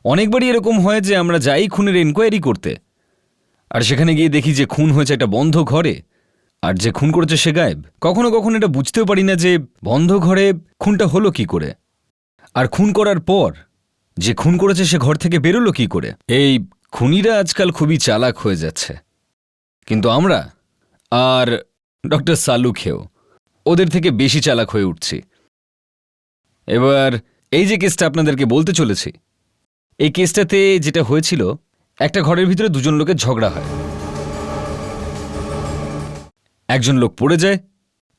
অনেকবারই এরকম হয় যে আমরা যাই খুনের এনকোয়ারি করতে, আর সেখানে গিয়ে দেখি যে খুন হয়েছে একটা বন্ধ ঘরে, আর যে খুন করেছে সে গায়েব। কখনো কখনো এটা বুঝতেও পারি না যে বন্ধ ঘরে খুনটা হলো কি করে, আর খুন করার পর যে খুন করেছে সে ঘর থেকে বেরোলো কি করে। এই খুনিরা আজকাল খুবই চালাক হয়ে যাচ্ছে, কিন্তু আমরা আর ডক্টর সালুখেও ওদের থেকে বেশি চালাক হয়ে উঠছি। এবার এই যে কেসটা আপনাদেরকে বলতে চলেছি, এই কেসটাতে যেটা হয়েছিল, একটা ঘরের ভিতরে দুজন লোকের ঝগড়া হয়। একজন লোক পড়ে যায়,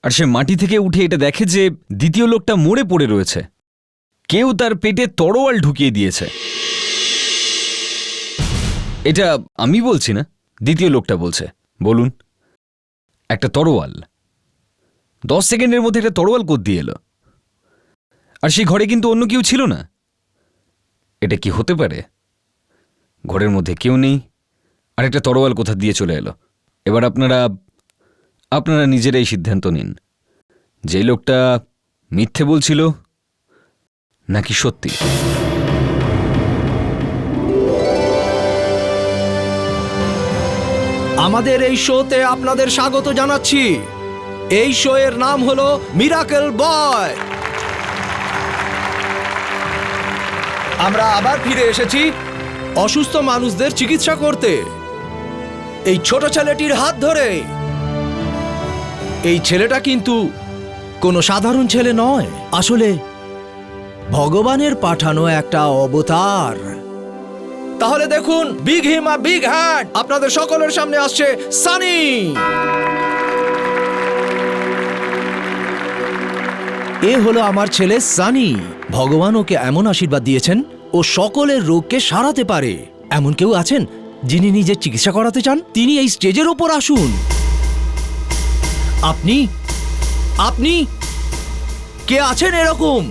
আর সে মাটি থেকে উঠে এটা দেখে যে দ্বিতীয় লোকটা মরে পড়ে রয়েছে। কেউ তার পেটে তরোয়াল ঢুকিয়ে দিয়েছে। এটা আমি বলছি না, দ্বিতীয় লোকটা বলছে। বলুন, একটা তরোয়াল 10 সেকেন্ডের মধ্যে একটা তরোয়াল কোথা দিয়ে এলো? আর সেই ঘরে কিন্তু অন্য কেউ ছিল না। এটা কি হতে পারে? ঘরের মধ্যে কেউ নেই, আর একটা তরোয়াল কোথা দিয়ে চলে এলো? এবার আপনারা নিজেরাই সিদ্ধান্ত নিন, যে লোকটা মিথ্যে বলছিল নাকি সত্যি। আমাদের এই শোতে আপনাদের স্বাগত জানাচ্ছি। এই শো এর নাম হলো মিরাকেল বয়। আমরা আবার ফিরে এসেছি অসুস্থ মানুষদের চিকিৎসা করতে, এই ছোট ছেলেটির হাত ধরে। এই ছেলেটা কিন্তু কোনো সাধারণ ছেলে নয়, আসলে ভগবানের পাঠানো একটা অবতার। তাহলে দেখুন, big him a big hand, আপনাদের সকলের সামনে আসছে সানি। এ হলো আমার ছেলে সানি। ভগবান ওকে এমন আশীর্বাদ দিয়েছেন, ও সকলের রোগকে সারাতে পারে। এমন কেউ আছেন যিনি নিজের চিকিৎসা করাতে চান? তিনি এই স্টেজের ওপর আসুন। আপনি আপনি কে আছেন এরকম?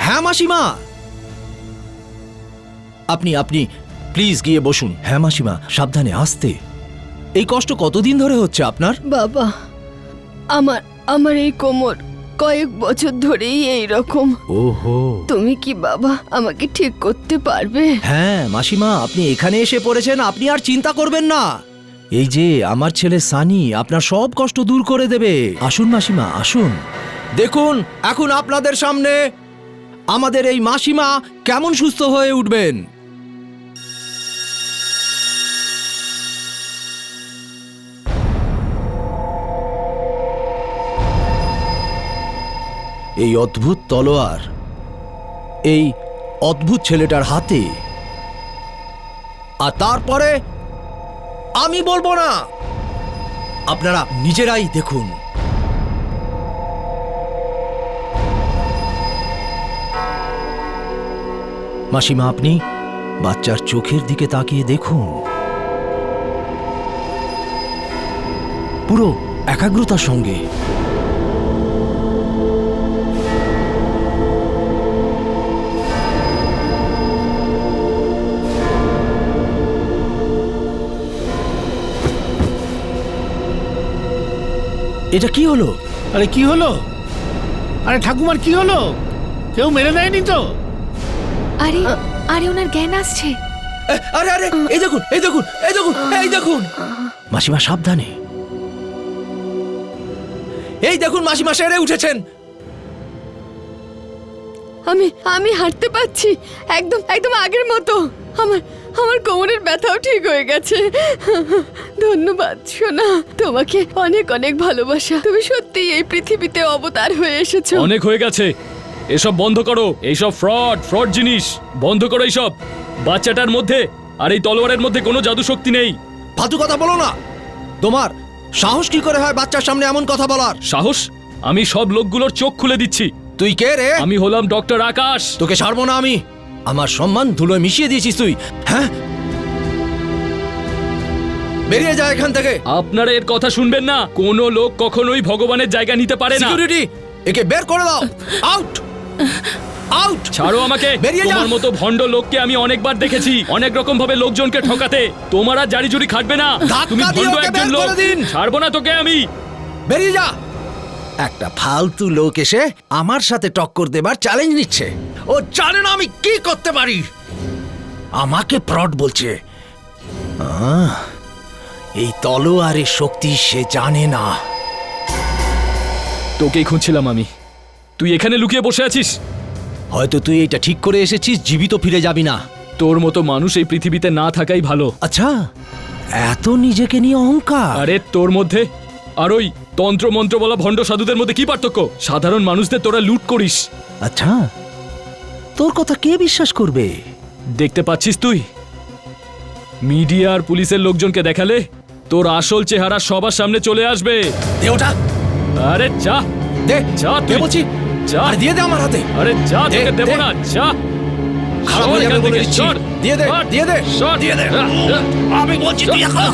হ্যাঁ মাসিমা, আপনি আপনি প্লিজ গিয়ে বসুন। হ্যাঁ মাসিমা, সাবধানে, আস্তে। এই কষ্ট কতদিন ধরে হচ্ছে আপনার? বাবা, আমার এই কোমর কয়েক বছর ধরেই এই রকম। ওহো, তুমি কি বাবা আমাকে ঠিক করতে পারবে? হ্যাঁ মাসিমা, আপনি এখানে এসে পড়েছেন, আপনি আর চিন্তা করবেন না। এই যে আমার ছেলে সানি আপনার সব কষ্ট দূর করে দেবে। আসুন মাসিমা, আসুন। দেখুন এখন আপনাদের সামনে আমাদের এই মাসিমা কেমন সুস্থ হয়ে উঠবেন। এই অদ্ভুত তলোয়ার এই অদ্ভুত ছেলেটার হাতে, আর তারপরে আমি বলবো না, আপনারা নিজেরাই দেখুন। মাসিমা, আপনি বাচ্চার চোখের দিকে তাকিয়ে দেখুন, পুরো একাগ্রতার সঙ্গে। এটা কি হলো? আরে কি হলো? আরে ঠাকুমার কি হলো? কেউ মেরে দেয়নি তো? আরে আরে ওনার জ্ঞান আসছে। আরে আরে, এই দেখুন, এই দেখুন, এই দেখুন, এই দেখুন। মাসিমা সাবধানে। এই দেখুন মাসিমা সেরে উঠেছেন। আমি হাঁটতে পারছি, একদম একদম আগের মতো। আমার কোমরের ব্যথাও ঠিক হয়ে গেছে। ধন্যবাদ সোনা, তোমাকে অনেক অনেক ভালোবাসা। তুমি সত্যি এই পৃথিবীতে অবতার হয়ে এসেছো। অনেক হয়ে গেছে, এসব বন্ধ করো। এইসব ফ্রড জিনিস বন্ধ করো। এইসব বাচ্চাটার মধ্যে আর এই তলোয়ারের মধ্যে কোনো জাদু শক্তি নেই। ফালতু কথা বলো না। তোমার সাহস কি করে হয় বাচ্চার সামনে এমন কথা বলার? সাহস? আমি সব লোকগুলোর চোখ খুলে দিচ্ছি। তুই কে রে? আমি হলাম ডক্টর আকাশ। তোকে ছাড়বো না আমি। আমার সম্মান ধুলোয় মিশিয়ে দিয়েছিস তুই। হ্যাঁ, বেরিয়ে যা এখান থেকে। আপনারা এর কথা শুনবেন না। কোনো লোক কখনোই ভগবানের জায়গা নিতে পারে না। সিকিউরিটি, একে বের করে দাও। Out, out. ছাড়ো আমাকে। বেরিয়ে যা। তোমার মতো ভণ্ড লোককে আমি অনেকবার দেখেছি, অনেক রকম ভাবে লোকজনকে ঠকাতে। তোমার আর জারি জুরি খাটবে না। ধাক্কা তুমি দিয়ে ভণ্ড ওকে একজন বের লোক। করে দিন। ছাড়বো না তোকে আমি। বেরিয়ে যা। একটা ফালতু লোক এসে আমার সাথে টক্কর দেবার চ্যালেঞ্জ নিচ্ছে। ও জানে না আমি কি করতে পারি, আমাকে প্রড বলছে। এই তলোয়ারের শক্তি সে জানে না। তোকেই খুঁজছিলাম আমি। তুই এখানে লুকিয়ে বসে আছিস। হয়তো তুই এটা ঠিক করে এসেছিস, জীবিত ফিরে যাবি না। তোর মতো মানুষ এই পৃথিবীতে না থাকাই ভালো। আচ্ছা, এত নিজেকে নিয়ে অহংকার? আরে তোর মধ্যে আর ওই তন্ত্র মন্ত্র বলা ভণ্ড সাধুদের মধ্যে কি পার্থক্য? সাধারণ মানুষদের তোরা লুট করিস। আচ্ছা, তোর কথা কে বিশ্বাস করবে? দেখতে পাচ্ছিস তুই, মিডিয়া আর পুলিশের লোকজনকে দেখালে তোর আসল চেহারা সবার সামনে চলে আসবে। দে ওটা, আরে যা, দে যা দে তুই। বলছি, যা। আর দিয়ে দে আমার হাতে। আরে যা, দে, তোকে দেবো দে। না, যা। খারাপ সর হয়ে যাবে এখান বলে থেকে, দিচ্ছি। সর। দিয়ে দে, সর। দিয়ে দে, সর। দিয়ে দে। আমি বলছি তুই এখন।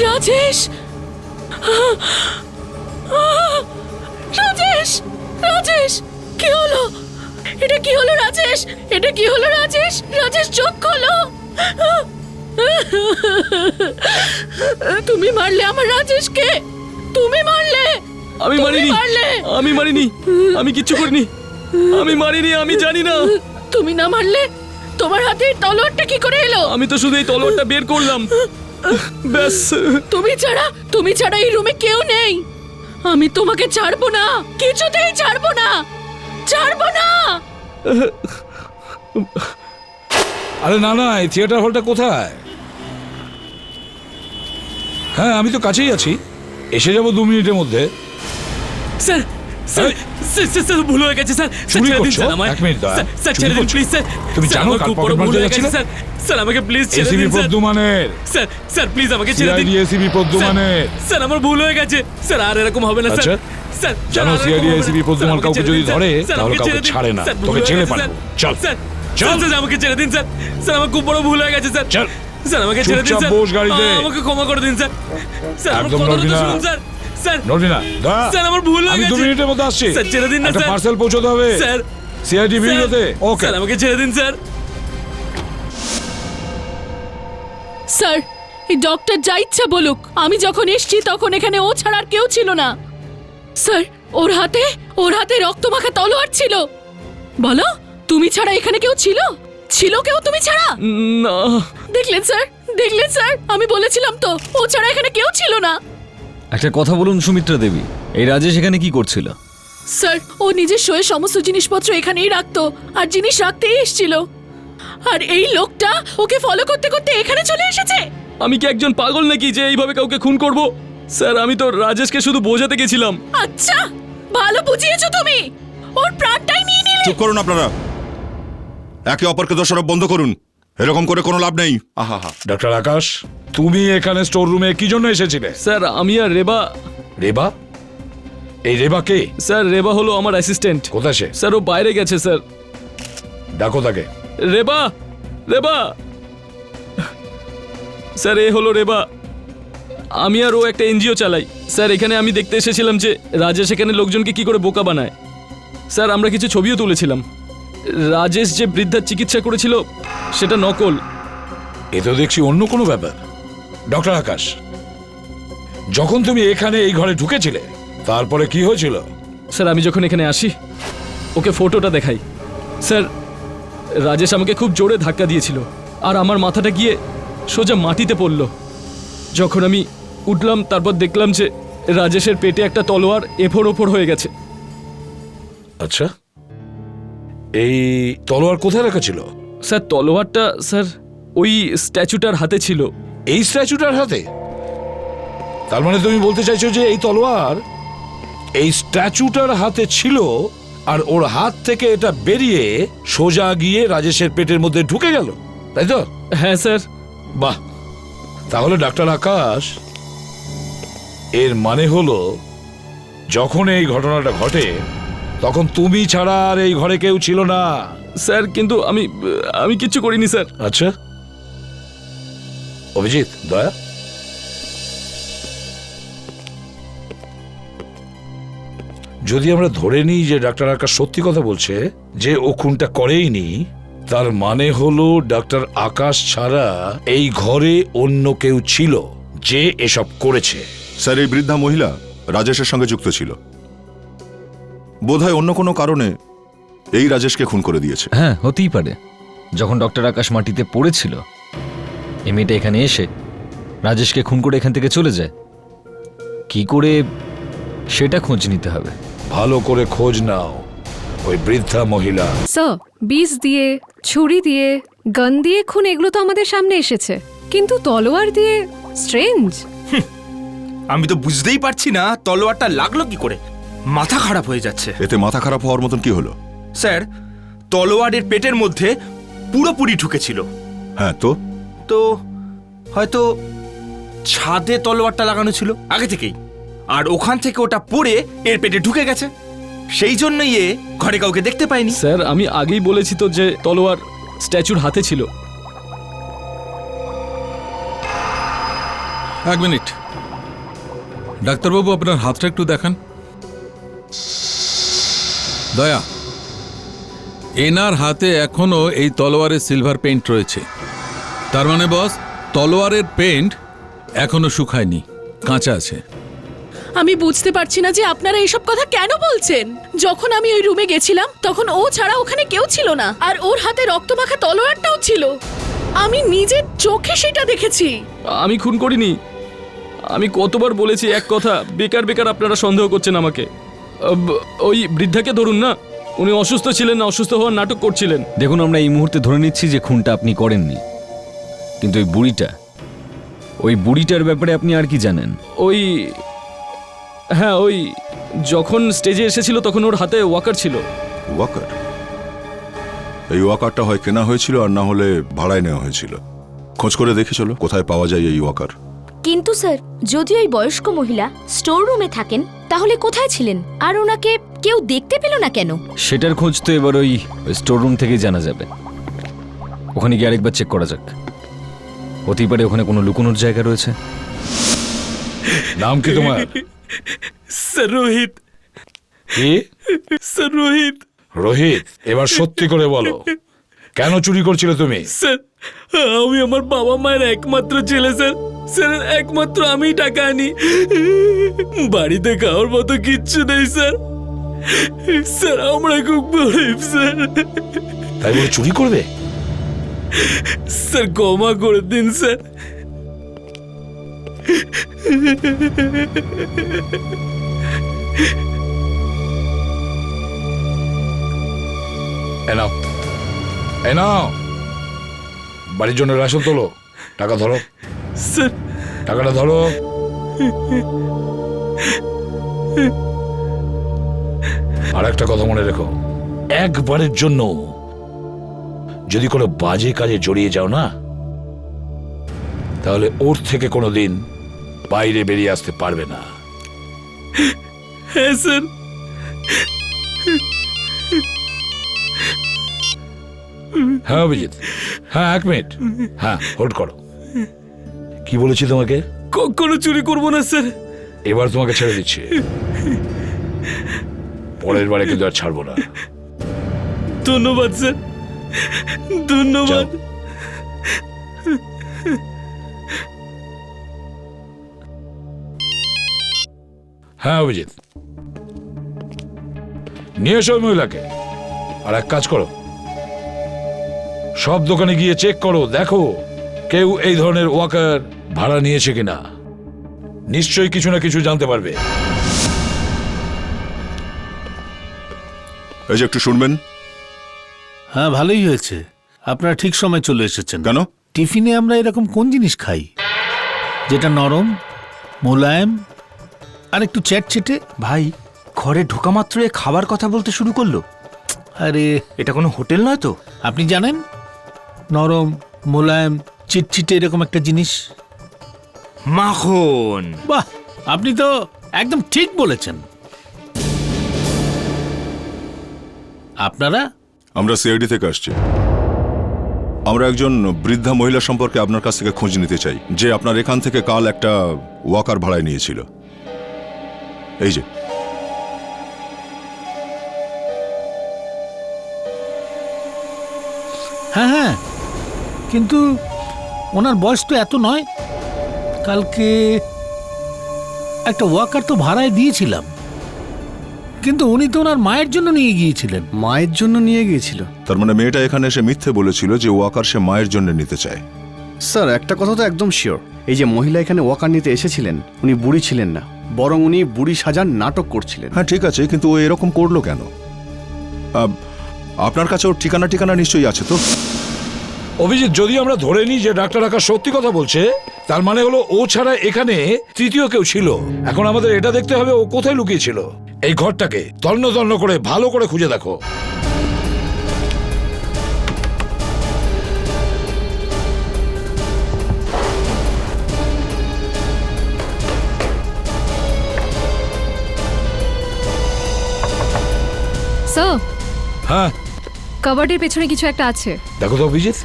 রাজেশ, রাজেশ, রাজেশ, কি হলো? এটা কি হলো রাজেশ? এটা কি হলো রাজেশ? রাজেশ চোখ খোলো। তুমি মারলে আমার রাজেশকে, তুমি মারলে। আমি তুমি মারিনি, মারলে। আমি মারিনি, আমি কিচ্ছু করিনি, আমি মারিনি, আমি জানি না। তুমি না মারলে তোমার হাতে এই তলোয়ারটা কি করে এলো? আমি তো শুধু এই তলোয়ারটা বের করলাম, ব্যাস। তুমি ছাড়া এই রুমে কেউ নেই। আমি তোমাকে ছাড়বো না, কিছুতেই ছাড়বো না, ছাড়বো না। আরে না না, এই থিয়েটার হলটা কোথায়? হ্যাঁ, আমি তো কাছেই আছি, এসে যাবো 2 মিনিটের মধ্যে। Sir, sir, sir, sir, sir, ভুল হয়ে গেছে স্যার। চুরি ছেড়ে দিন করছো? স্যার আমায়। 1 মিনিট দাঁড়া। স্যার, স্যার, চুরি ছেড়ে দিন করছো? Please sir. তুমি স্যার, জানো আমার কাল খুব বড় পকেট ভুল মারতে হয়ে গেছে যাচ্ছিলে? স্যার। স্যার, আমাকে প্লিজ ছেড়ে এসিবি দিন স্যার। প্রদ্যুমানের। স্যার, স্যার, প্লিজ আমাকে ছেড়ে দিন। সিআইডি এসিবি প্রদ্যুমানের। স্যার, স্যার, আমার ভুল হয়ে গেছে স্যার, আর এরকম হবে না স্যার। আচ্ছা। স্যার, জানো, আর এরকম সিআইডি হবে না। এসিবি স্যার, প্রদ্যুমান আমাকে কাউকে ছেড়ে যদি দিন, ধরে স্যার, তাহলে আমাকে কাউকে ছেড়ে দিন। ছাড়ে না, স্যার, ভুল তোকে হয়ে জেলে গেছে, পাঠাবো। স্যার। চল স্যার, চল। স্যার, আমাকে ছেড়ে দিন স্যার। স্যার, আমার খুব বড় ভুল হয়ে গেছে স্যার। চল। স্যার, আমাকে ছেড়ে দিন চুপচাপ স্যার। বস গাড়িতে। আমাকে ক্ষমা করে দিন স্যার। স্যার, আমার একদম কথাটা নড়বি তো না। শুনুন স্যার। স্যার, নড়বি না, দাঁড়া। স্যার, আমার ভুল হয়ে আমি গেছে। 2 মিনিটের মধ্যে আসছি। স্যার, ছেড়ে দিন না একটা স্যার। পার্সেল পৌঁছতে হবে স্যার, সিআইডি স্যার, ভিডিওতে। ওকে, স্যার, আমাকে ছেড়ে দিন স্যার। স্যার, এই ডক্টর যা ইচ্ছা বলুক, আমি যখন এসেছি তখন এখানে ও ছাড়া আর কেউ ছিল না। স্যার, ওর হাতে রক্তমাখা তলোয়ার ছিল। বলো, তুমি ছাড়া এখানে কেউ ছিল? ছিল কেউ তুমি ছাড়া? না, দেখলেন স্যার, দেখলেন স্যার, আমি বলেছিলাম তো ও ছাড়া এখানে কেউ ছিল না। একটা কথা বলুন সুমিত্রা দেবী, এই রাজেশ এখানে কি করছিল? স্যার, ও নিজের শোয়ে সমস্ত জিনিসপত্র এখানেই রাখতো আর জিনিস রাখতেই এসেছিল। আর এই লোকটা ওকে ফলো করতে করতে এখানে চলে এসেছে। আমি কি একজন পাগল নাকি যে এইভাবে কাউকে খুন করব? স্যার, আমি তো রাজেশকে শুধু বোঝাতে গেছিলাম। আচ্ছা, ভালো বুঝিয়েছো তুমি। ওর প্রাণটাই নিয়ে নিলে। চুপ করুন আপনারা, একে অপরকে দোষারোপ বন্ধ করুন। এরকম করে কোনো লাভ নেই। আহা হা। ডক্টর আকাশ, তুমি এখানে স্টোর রুমে কি জন্য এসেছিলে? স্যার, আমি আর রেবা। রেবা? এই রেবা কে? স্যার, রেবা হলো আমার অ্যাসিস্ট্যান্ট। কোথায় সে? স্যার, ও বাইরে গেছে স্যার। ডাকো তাকে। রেবা, রেবা। স্যার, এ হলো রেবা। আমি আর ও একটা এনজিও চালাই স্যার। এখানে আমি দেখতে এসেছিলাম যে রাজেশ এখানে লোকজনকে কি করে বোকা বানায়। স্যার, আমরা কিছু ছবিও তুলেছিলাম। রাজেশ যে বৃদ্ধার চিকিৎসা করেছিল সেটা নকল। এ তো দেখছি অন্য কোনো ব্যাপার। ডক্টর আকাশ, যখন তুমি এখানে এই ঘরে ঢুকেছিলে তারপরে কি হয়েছিল? স্যার, আমি যখন এখানে আসি ওকে ফটোটা দেখাই। স্যার, রাজেশ আমাকে খুব জোরে ধাক্কা দিয়েছিল আর আমার মাথাটা গিয়ে সোজা মাটিতে পড়ল। যখন আমি উঠলাম তারপর দেখলাম যে রাজেশের পেটে একটা তলোয়ার এফোড় ওপর হয়ে গেছে। আচ্ছা, এই তলোয়ার কোথায় রাখা ছিল? স্যার, তলোয়ারটা স্যার ওই স্ট্যাচুটার হাতে ছিল। এই স্ট্যাচুটার হাতে? তার মানে তুমি বলতে চাইছো যে এই তলোয়ার এই স্ট্যাচুটার হাতে ছিল, আর ওর হাত থেকে এটা বেরিয়ে সোজা গিয়ে রাজেশের পেটের মধ্যে ঢুকে গেল, তাই তো? হ্যাঁ স্যার। বাহ, তাহলে ডাক্তার আকাশ, এর মানে হলো যখন এই ঘটনাটা ঘটে তখন তুমি ছাড়া আর এই ঘরে কেউ ছিল না। স্যার কিন্তু আমি কিচ্ছু করিনি স্যার। আচ্ছা অভিজিৎ, দয়া, যদি আমরা ধরে নিই যে ডাক্তার আকাশ সত্যি কথা বলছে, যে ও খুনটা করেইনি, তার মানে হলো ডাক্তার আকাশ ছাড়া এই ঘরে অন্য কেউ ছিল যে এসব করেছে। স্যার, এই বৃদ্ধা মহিলা রাজেশের সঙ্গে যুক্ত ছিল। বোধহয় অন্য কোনো কারণে এই রাজেশকে খুন করে দিয়েছে। হ্যাঁ, হতেই পারে। যখন ডক্টর আকাশ মাটিতে পড়েছিল, এই মেয়েটা এখানে এসে রাজেশকে খুন করে এখান থেকে চলে যায়। কি করে সেটা খোঁজ নিতে হবে। ভালো করে খোঁজ নাও ওই বৃদ্ধা মহিলা। স্যার, বিষ দিয়ে, ছুরি দিয়ে, গান দিয়ে খুন এগুলো তো আমাদের সামনে এসেছে, কিন্তু তলোয়ার দিয়ে স্ট্রেঞ্জ। আমি তো বুঝতেই পারছি না তলোয়ারটা লাগলো কি করে। মাথা খারাপ হয়ে যাচ্ছে। এতে মাথা খারাপ হওয়ার মতন কি হলো? স্যার, তলোয়ারের পেটের মধ্যে পুরোপুরি ঢুকেছিল। হ্যাঁ তো তো হয়তো ছাদে তলোয়ারটা লাগানো ছিল আগে থেকেই, আর ওখান থেকে ওটা পড়ে এর পেটে ঢুকে গেছে। সেই জন্যই এ ঘরে কাউকে দেখতে পায়নি। স্যার আমি আগেই বলেছি তো যে তলোয়ার স্ট্যাচুর হাতে ছিল। এক মিনিট, ডাক্তারবাবু আপনার হাতটা একটু দেখান। দয়া, এনার হাতে এখনো এই তলোয়ারের সিলভার পেইন্ট রয়েছে। তার মানে বস, তলোয়ারের পেইন্ট এখনো শুকায়নি, কাঁচা আছে। আমি বুঝতে পারছি না যে আপনারা এইসব কথা কেন বলছেন। যখন আমি ওই রুমে গেছিলাম তখন ও ছাড়া ওখানে কেউ ছিল না, আর ওর হাতে রক্তমাখা তলোয়ারটাও ছিল। আমি নিজের চোখে সেটা দেখেছি। আমি খুন করিনি। আমি কতবার বলেছি এক কথা, বেকার বেকার আপনারা সন্দেহ করছেন আমাকে। ওই বৃদ্ধাকে ধরুন না, উনি অসুস্থ ছিলেন না, অসুস্থ হওয়ার নাটক করছিলেন। দেখুন, আমরা এই মুহূর্তে ধরে নিচ্ছি যে খুনটা আপনি করেননি, কিন্তু ওই বুড়িটার ব্যাপারে আপনি আর কি জানেন? হ্যাঁ, ওই যখন স্টেজে এসেছিল তখন ওর হাতে ওয়াকার ছিল। ওয়াকার? এই ওয়াকারটা হয় কেনা হয়েছিল, আর না হলে ভাড়ায় নেওয়া হয়েছিল। খোঁজ করে দেখে চলো কোথায় পাওয়া যায় এই ওয়াকার। কিন্তু স্যার, যদি ওই বয়স্ক মহিলা স্টোর রুমে থাকেন তাহলে কোথায় ছিলেন, আর ওনাকে কেউ দেখতে পেল না কেন? সেটার খোঁজ তো এবার ওই স্টোর রুম থেকেই জানা যাবে। ওখানে গিয়ে আরেকবার চেক করা যাক। হতেই পারে ওখানে কোনো লুকোনোর জায়গা রয়েছে। নাম কি তোমার? স্যার রোহিত। কি? স্যার রোহিত। রোহিত, এবার সত্যি করে বলো, কেন চুরি করছিলে তুমি? স্যার আমি আমার বাবা মায়ের একমাত্র ছেলে স্যার। স্যার একমাত্র আমিই টাকা আনি। বাড়িতে খাওয়ার মতো কিচ্ছু নেই স্যার। স্যার আমরা খুব গরিব স্যার। তাই বলে চুরি করবে? স্যার ক্ষমা করে দিন স্যার। এ নাও, বাড়ির জন্য রেশন তোলো। টাকা ধরো স্যার। টাকাটা ধরো। আর একটা কথা মনে রেখো, একবারের জন্য যদি কোনো বাজে কাজে জড়িয়ে যাও না, তাহলে ওর থেকে কোনোদিন বাইরে বেরিয়ে আসতে পারবে না। হ্যাঁ স্যার। হ্যাঁ অভিজিৎ, হ্যাঁ এক মিনিট, হ্যাঁ হোল্ড করো। কি বলেছি তোমাকে? কখনো চুরি করবো না স্যার। এবার তোমাকে ছেড়ে দিচ্ছি, পরের বারে কিন্তু আর ছাড়বো না। ধন্যবাদ স্যার, ধন্যবাদ। হ্যাঁ অভিজিৎ, নিয়ে এসো ওই মহিলাকে। আর এক কাজ করো, সব দোকানে গিয়ে চেক করো, দেখো কেউ এই ধরনের ওয়াকার ভাড়া নিয়েছে কিনা। নিশ্চয়ই কিছু না কিছু জানতে পারবে। এই যে একটু শুনবেন। হ্যাঁ ভালোই হয়েছে, আপনারা ঠিক সময় চলে এসেছেন। কেন? টিফিনে আমরা এরকম কোন জিনিস খাই যেটা নরম মোলায়েম আর একটু চ্যাটচেটে। ভাই ঘরে ঢোকা মাত্র খাবার কথা বলতে শুরু করলো। আরে এটা কোনো হোটেল নয় তো? আপনি জানেন, নরম মোলায়েম চিটচিটে এরকম একটা জিনিস। মাখন। বাহ, আপনি তো একদম ঠিক বলেছেন। আপনারা? আমরা সিআইডি থেকে আসছি। আমরা একজন বৃদ্ধা মহিলা সম্পর্কে আপনার কাছ থেকে খোঁজ নিতে চাই, যে আপনার এখান থেকে কাল একটা ওয়াকার ভাড়ায় নিয়েছিল। এই যে। হ্যাঁ হ্যাঁ, কিন্তু ওনার বয়স তো এত নয়। কালকে একটা ওয়াকার তো ভাড়ায় দিয়েছিলাম, কিন্তু উনি তো ওনার মায়ের জন্য নিয়ে গিয়েছিলেন। মায়ের জন্য নিয়ে গিয়েছিল? তার মানে মেয়েটা এখানে এসে মিথ্যে বলেছিল যে ওয়াকার সে মায়ের জন্য নিতে চায়। স্যার একটা কথা তো একদম শিওর, এই যে মহিলা এখানে ওয়াকার নিতে এসেছিলেন উনি বুড়ি ছিলেন না, বরং উনি বুড়ি সাজার নাটক করছিলেন। হ্যাঁ ঠিক আছে, কিন্তু ও এরকম করলো কেন? আপনার কাছে ওর ঠিকানা নিশ্চয়ই আছে তো? অভিজিৎ, যদি আমরা ধরে নিই যে ডাক্তার আকাশ সত্যি কথা বলছে, তার মানে হলো ও ছাড়া এখানে তৃতীয় কেউ ছিল। এখন আমাদের এটা দেখতে হবে ও কোথায় লুকিয়েছিল। এই ঘরটাকে তন্ন তন্ন করে ভালো করে খুঁজে দেখো। স্যার, হ্যাঁ কাবার্ডের পেছনে কিছু একটা আছে। দেখো তো অভিজিৎ।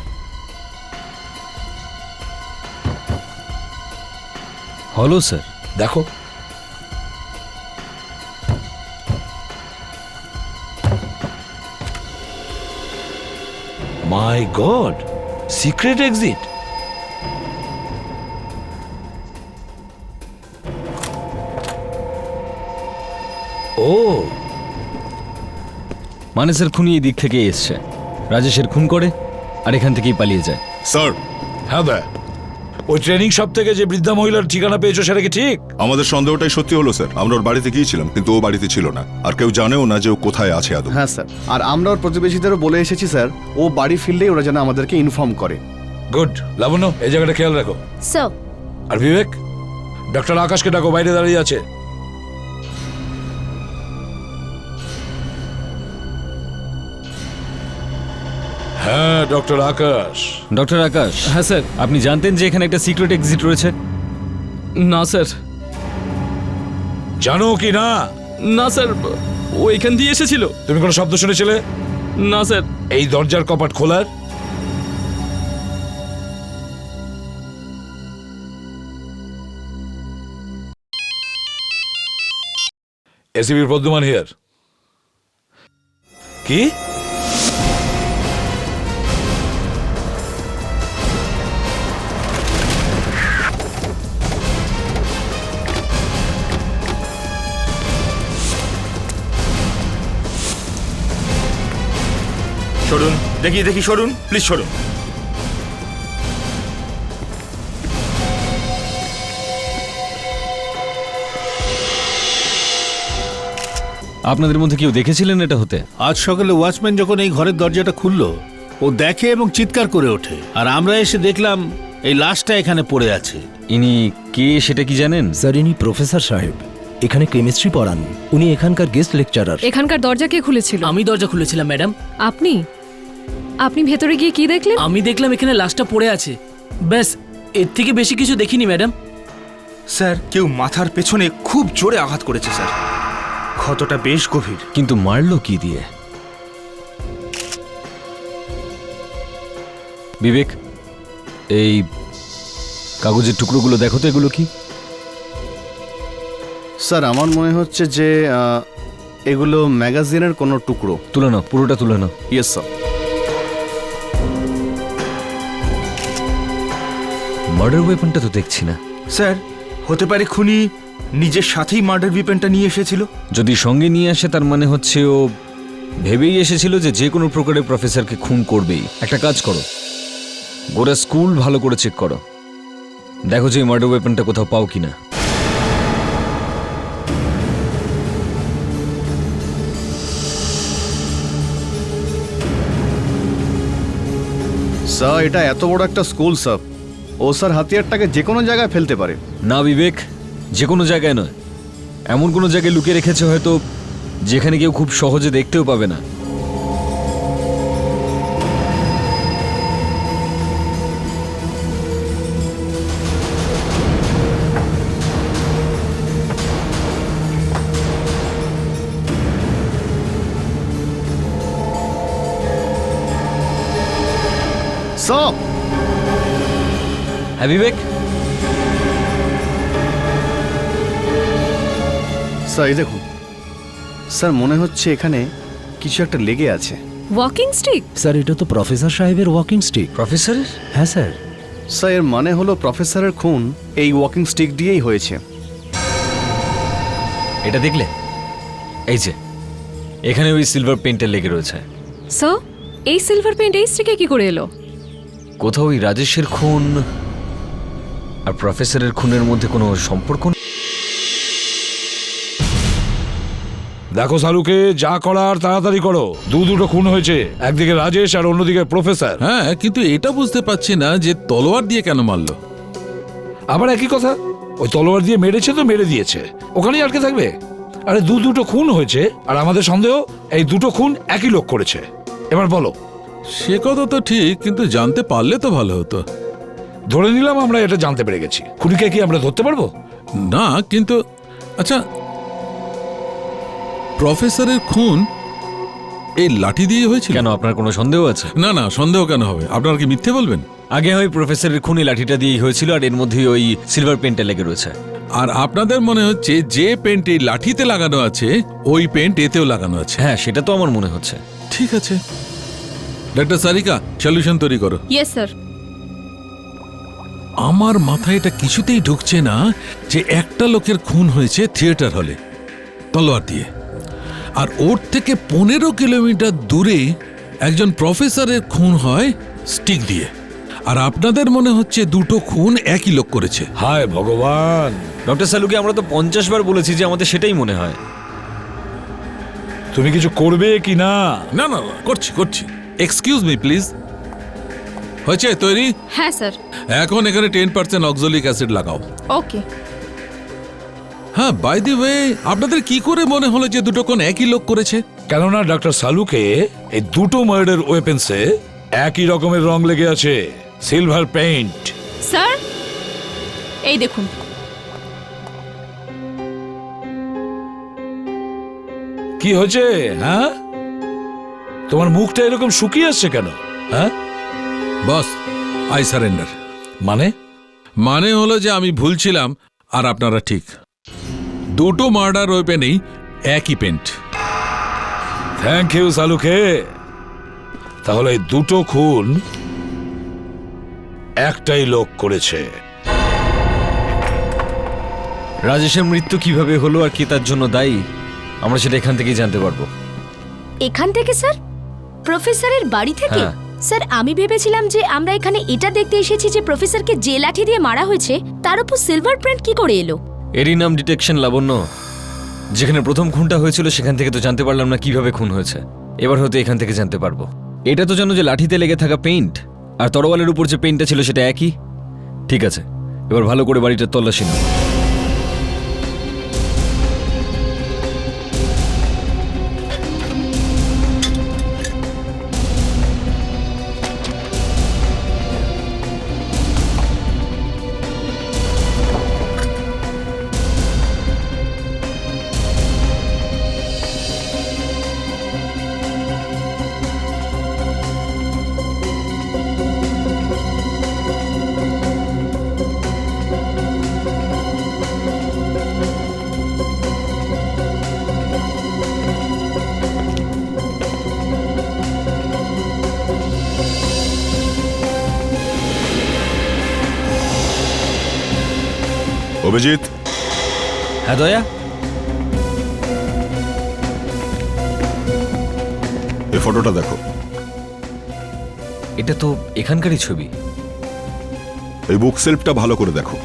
হলো স্যার। দেখো। মাই গড, সিক্রেট এক্সিট। ও মানে স্যার খুনি এই দিক থেকে এসছে, রাজেশের খুন করে আর এখান থেকেই পালিয়ে যায়। স্যার। হ্যাঁ দা, ওই ট্রেনিং শপ থেকে যে বৃদ্ধা মহিলার ঠিকানা পেয়েছো সেটা কি ঠিক? আমাদের সন্দেহটাই সত্যি হলো স্যার। আমরা ওর বাড়িতে গিয়েছিলাম, কিন্তু ও বাড়িতে ছিল না, আর কেউ জানেও না যে ও কোথায় আছে আদৌ। হ্যাঁ স্যার, আর আমরা ওর প্রতিবেশীদেরও বলে এসেছি স্যার, ও বাড়ি ফিরলেই ওরা যেন আমাদেরকে ইনফর্ম করে। গুড। লাবণ্য, এই জায়গাটা খেয়াল রাখো। স্যার, আর বিবেক, ডক্টর আকাশকে ডাকো, বাইরে দাঁড়িয়ে আছে। হ্যাঁ ডক্টর আকাশ। ডক্টর আকাশ। হ্যাঁ স্যার। আপনি জানতেন যে এখানে একটা সিক্রেট এক্সিট রয়েছে? না স্যার। জানো কি না? না স্যার, ও এখান দিয়ে এসেছিল। তুমি কোনো শব্দ শুনেছিলে? না স্যার। এই দরজার কপাট খোলার? এসিবির প্রদ্যুমান হিয়ার। কি? সরুন, দেখি সরুন, প্লিজ সরুন। আপনাদের মধ্যে কেউ দেখেছিলেন এটা হতে? আজ সকালে ওয়াচম্যান যখন এই ঘরের দরজাটা খুললো, ও দেখে এবং চিৎকার করে ওঠে, আর আমরা এসে দেখলাম এই লাশটা এখানে পড়ে আছে। ইনি কে সেটা কি জানেন? স্যার ইনি প্রফেসর সাহেব, এখানে কেমিস্ট্রি পড়ান। উনি এখানকার গেস্ট লেকচারার। এখানকার দরজা কে খুলেছিল? আমি দরজা খুলেছিলাম ম্যাডাম। আপনি? আপনি ভেতরে গিয়ে কি দেখলেন? আমি দেখলাম এখানে লাশটা পড়ে আছে, ব্যাস, এর থেকে বেশি কিছু দেখিনি ম্যাডাম। স্যার কেউ মাথার পেছনে খুব জোরে আঘাত করেছে স্যার, ক্ষতটা বেশ গভীর। কিন্তু মারলো কি দিয়ে? বিবেক, এই কাগজের টুকরোগুলো দেখো তো, এগুলো কি? স্যার আমার মনে হচ্ছে যে এগুলো ম্যাগাজিনের কোনো টুকরো। তুলে নাও, পুরোটা তুলে নাও। Yes sir. মার্ডার ওয়েপনটা তো দেখছি না। স্যার হতে পারে খুনি নিজের সাথেই মার্ডার ওয়েপনটা নিয়ে এসেছিল। যদি সঙ্গে নিয়ে আসে তার মানে হচ্ছে ও ভেবেই এসেছিল যে যে কোনো প্রকারে প্রফেসরকে খুন করবেই। একটা কাজ করো, গোটা স্কুল ভালো করে চেক করো, দেখো যে এই মার্ডার ওয়েপনটা কোথাও পাও কিনা। স্যার এটা এত বড় একটা স্কুল স্যার, ও স্যার হাতিয়ারটাকে যে কোনো জায়গায় ফেলতে পারে। না বিবেক, যে কোনো জায়গায় নয়, এমন কোনো জায়গায় লুকিয়ে রেখেছে হয়তো যেখানে কেউ খুব সহজে দেখতেও পাবে না। স্যার, হ্যাঁ বিবেক, স্যার এই দেখুন। স্যার মনে হচ্ছে এখানে কিছু একটা লেগে আছে। Walking stick? স্যার এটা তো প্রফেসর সাহেবের ওয়াকিং স্টিক। প্রফেসরের? হ্যাঁ স্যার। স্যার এর মানে হলো প্রফেসরের খুন এই ওয়াকিং স্টিক দিয়েই হয়েছে। এটা দেখলে? এই যে এখানে ওই সিলভার পেন্টের লেগে রয়েছে। স্যার, এই সিলভার পেইন্ট এই স্টিকে কি করে এলো? কোথাও ওই রাজেশের খুন আর প্রফেসরের খুনের মধ্যে কোনো সম্পর্ক নেই? দেখো সালুকে, যা করার তাড়াতাড়ি করো। দুটো খুন হয়েছে, একদিকে রাজেশ আর অন্যদিকে প্রফেসর। হ্যাঁ, কিন্তু এটা বুঝতে পারছি না যে তলোয়ার দিয়ে কেন মারলো। আবার একই কথা, ওই তলোয়ার দিয়ে মেরেছে তো মেরে দিয়েছে, ওখানেই আটকে থাকবে। আরে দুটো খুন হয়েছে আর আমাদের সন্দেহ এই দুটো খুন একই লোক করেছে। এবার বলো। সে কথা তো ঠিক, কিন্তু জানতে পারলে তো ভালো হতো। ধরে নিলাম আমরা এটা জানতে পেরে গেছি, খুনিকে কি আমরা ধরতে পারবো? না, কিন্তু আচ্ছা, প্রফেসরের খুন এই লাঠি দিয়ে হয়েছিল? কেন, আপনার কোনো সন্দেহ আছে? না না, সন্দেহ কেন হবে? আপনারা কি মিথ্যে বলবেন? আগে হয় প্রফেসরের খুনি লাঠিটা দিয়েই হয়েছিল, আর এর মধ্যেই ওই সিলভার পেন্টটা লেগে রয়েছে। আর আপনাদের মনে হচ্ছে যে পেন্ট এই লাঠিতে লাগানো আছে ওই পেন্ট এতেও লাগানো আছে? হ্যাঁ, সেটা তো আমার মনে হচ্ছে। ঠিক আছে, ডাক্তার সারিকা, সলিউশন তৈরি করো। Yes sir. আমার মাথায় এটা কিছুতেই ঢুকছে না যে একটা লোকের খুন হয়েছে থিয়েটার হলে তলোয়ার দিয়ে, আর ওর থেকে 15 কিলোমিটার দূরে একজন প্রফেসরের খুন হয় স্টিক দিয়ে, আর আপনাদের মনে হচ্ছে দুটো খুন একই লোক করেছে। হায় ভগবান! ডক্টর সালুকে আমরা তো 50 বার বলেছি যে আমাদের সেটাই মনে হয়। তুমি কিছু করবে কি না? না না, করছি করছি। Excuse me please. হয়েছে তৈরি? হ্যাঁ স্যার। এখন এখানে 10% অক্সালিক অ্যাসিড লাগাও। ওকে। হ্যাঁ, বাই দি ওয়ে, আপনাদের কি করে মনে হলো যে দুটো কোন একই লোক করেছে? কেননা ডক্টর সালুকে এই দুটো মার্ডার ওয়েপেন্সে একই রকমের রং লেগে আছে, সিলভার পেইন্ট। স্যার এই দেখুন। কি হয়েছে? হ্যাঁ, তোমার মুখটা এরকম শুকিয়ে আসছে কেন? হ্যাঁ বস, আই সারেন্ডার। মানে? মানে হলো যে আমি ভুল ছিলাম আর আপনারা ঠিক। দুটো মার্ডার ওয়েপেনেই একই পেন্ট। Thank you সালুকে। তাহলে এই দুটো খুন একটাই লোক করেছে। রাজেশের মৃত্যু কিভাবে হলো আর কি তার জন্য দায়ী, আমরা সেটা এখান থেকেই জানতে পারবো। এখান থেকে স্যার? প্রফেসরের বাড়ি থেকে? হ্যাঁ। স্যার আমি ভেবেছিলাম যে আমরা এখানে এটা দেখতে এসেছি যে প্রফেসরকে যে লাঠি দিয়ে মারা হয়েছে তার উপর সিলভার প্রিন্ট কি করে এলো। এরই নাম ডিটেকশন, লাবণ্য। যেখানে প্রথম খুনটা হয়েছিল সেখান থেকে তো জানতে পারলাম না কিভাবে খুন হয়েছে, এবার হয়তো এখান থেকে জানতে পারবো। এটা তো জানো যে লাঠিতে লেগে থাকা পেইন্ট আর তরোয়ালের উপর যে পেইন্টটা ছিল সেটা একই। ঠিক আছে, এবার ভালো করে বাড়িটার তল্লাশি নাও। অভিজিৎ, হ্যাঁ দয়া, এই ফটোটা দেখো। এটা তো এখানকারই ছবি। এই বুক সেলফটা ভালো করে দেখো।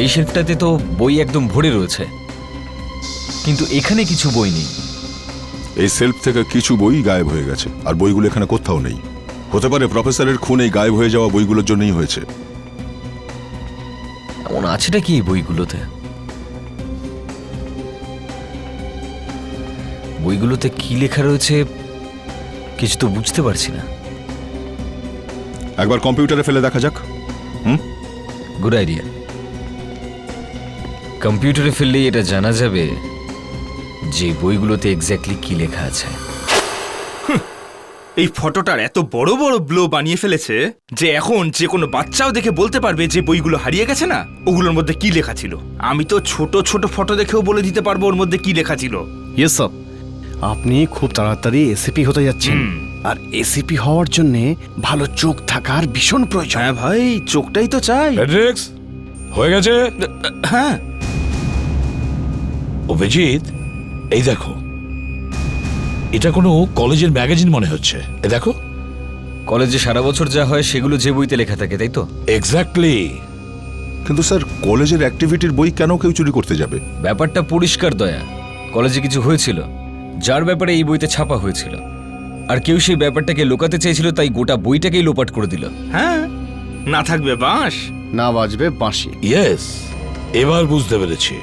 এই শেলফটাতে তো বই একদম ভরে রয়েছে। কিন্তু এখানে কিছু বই নেই। এই সেলফ থেকে কিছু বই গায়েব হয়ে গেছে, আর বইগুলো এখানে কোথাও নেই। হতে পারে প্রফেসরের খুন এই গায়েব হয়ে যাওয়া বইগুলোর জন্যই হয়েছে। এমন আছেটা কি এই বইগুলোতে? বইগুলোতে কি লেখা রয়েছে কিছু তো বুঝতে পারছি না। একবার কম্পিউটারে ফেলে দেখা যাক। Good idea. কম্পিউটারে ফেললেই এটা জানা যাবে যে বইগুলোতে এক্স্যাক্টলি কি লেখা আছে। এই ফটোটার এত বড় বড় ব্লো বানিয়ে ফেলেছে যে এখন যে কোনো বাচ্চাও দেখে বলতে পারবে যে বইগুলো হারিয়ে গেছে না, ওগুলোর মধ্যে কি লেখা ছিল। আমি তো ছোট ছোট ফটো দেখেও বলে দিতে পারবো ওর মধ্যে কি লেখা ছিল। ইয়েস স্যার, আপনি খুব তাড়াতাড়ি এসিপি হতে যাচ্ছেন, আর এসিপি হওয়ার জন্য ভালো চোখ থাকার ভীষণ প্রয়োজন। হ্যাঁ ভাই, চোখটাই তো চাই। ফেডরিক্স হয়ে গেছে? হ্যাঁ। অভিজিৎ, এই দেখো, এটা কোনো কলেজের ম্যাগাজিন মনে হচ্ছে। এ দেখো, কলেজে সারা বছর যা হয় সেগুলো যে বইতে লেখা থাকে, তাই তো? এক্স্যাক্টলি। কিন্তু স্যার, কলেজের অ্যাক্টিভিটির বই কেন কেউ চুরি করতে যাবে? ব্যাপারটা পরিষ্কার দয়া, কলেজে কিছু হয়েছিল যার ব্যাপারে এই বইতে ছাপা হয়েছিল, আর কেউ সেই ব্যাপারটাকে লুকাতে চেয়েছিল, তাই গোটা বইটাকেই লোপাট করে দিল। হ্যাঁ, না থাকবে বাঁশ, না বাজবে বাঁশি। ইয়েস, এবার বুঝতে পেরেছি।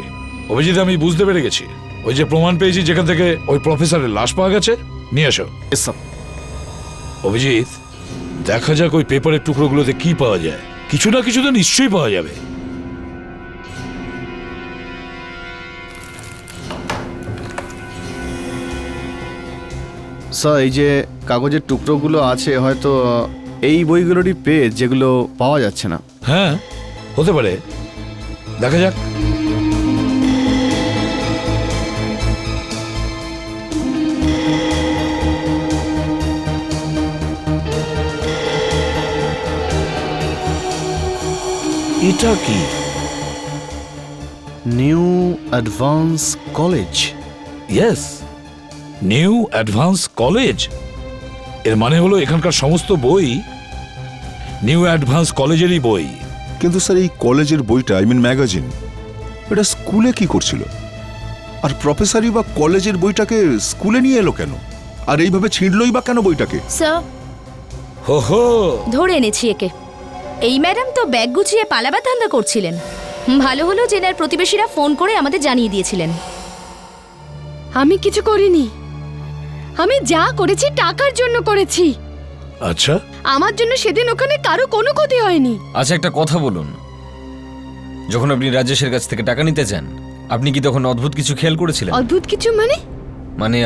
অভিজিৎ, আমি বুঝতে পেরে গেছি। ওই যে প্রমাণ পেয়েছি যেখান থেকে ওই প্রফেসরের লাশ পাওয়া গেছে, নিয়ে এসো। অভিজিৎ, দেখা যাক ওই পেপারের টুকরোগুলোতে কি পাওয়া যায়। কিছু না কিছু তো নিশ্চয়ই পাওয়া যাবে। স্যার, এই যে কাগজের টুকরোগুলো আছে হয়তো এই বইগুলোরই পেজ, যেগুলো পাওয়া যাচ্ছে না। হ্যাঁ, হতে পারে, দেখা যাক। এটা কি? New advance college. Yes, new advance college. এর মানে হলো এখানকার সমস্ত বই নিউ অ্যাডভান্স কলেজেরই বই। কিন্তু স্যার, এই কলেজের বইটা, আই মিন ম্যাগাজিন, এটা স্কুলে কি করছিল? আর প্রফেসরই বা কলেজের বইটাকে স্কুলে নিয়ে এলো কেন? আর এইভাবে ছিঁড়লই বা কেন বইটাকে? স্যার, হো হো, ধরে এনেছি একে। এই ম্যাডাম তো ব্যাগ গুছিয়ে পালাবার ধান্দা করছিলেন। ভালো হলো জেনার প্রতিবেশীরা ফোন করে আমাদের জানিয়ে দিয়েছিলেন। আমি কিছু করিনি, আমি যা করেছি টাকার জন্য করেছি। আচ্ছা, আমার জন্য সেদিন ওখানে কারো কোনো ক্ষতি হয়নি। আচ্ছা, একটা কথা বলুন, যখন আপনি রাজেশের কাছ থেকে টাকা নিতে যান, আপনি কি তখন অদ্ভুত কিছু খেয়াল করেছিলেন? অদ্ভুত কিছু মানে? মানে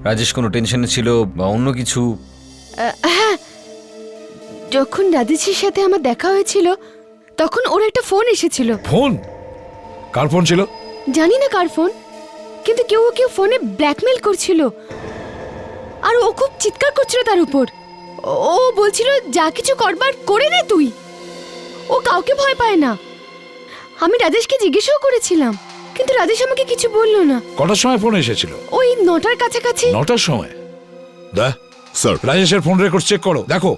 রাজেশ কোনো টেনশনে ছিল বা অন্য কিছু? হ্যাঁ, যখন রাজেশের সাথে আমার দেখা হয়েছিল তখন ওর একটা ফোন এসেছিল। ফোন? কার ফোন ছিল? জানি না কার ফোন, কিন্তু কেউ ওকে ফোনে ব্ল্যাকমেল করছিল, আর ও খুব চিৎকার করছিল তার উপর। ও বলছিল যা কিছু করবার করে নে তুই। ও কাউকে ভয় পায় না। আমি রাজেশকে জিজ্ঞেসও করেছিলাম, কিন্তু রাজেশ আমাকে কিছু বললো না। কটার সময় ফোন এসেছিল? ওই 9টার কাছাকাছি। 9টার সময়? দা স্যার, রাজেশের ফোন রেকর্ড চেক করো, দেখো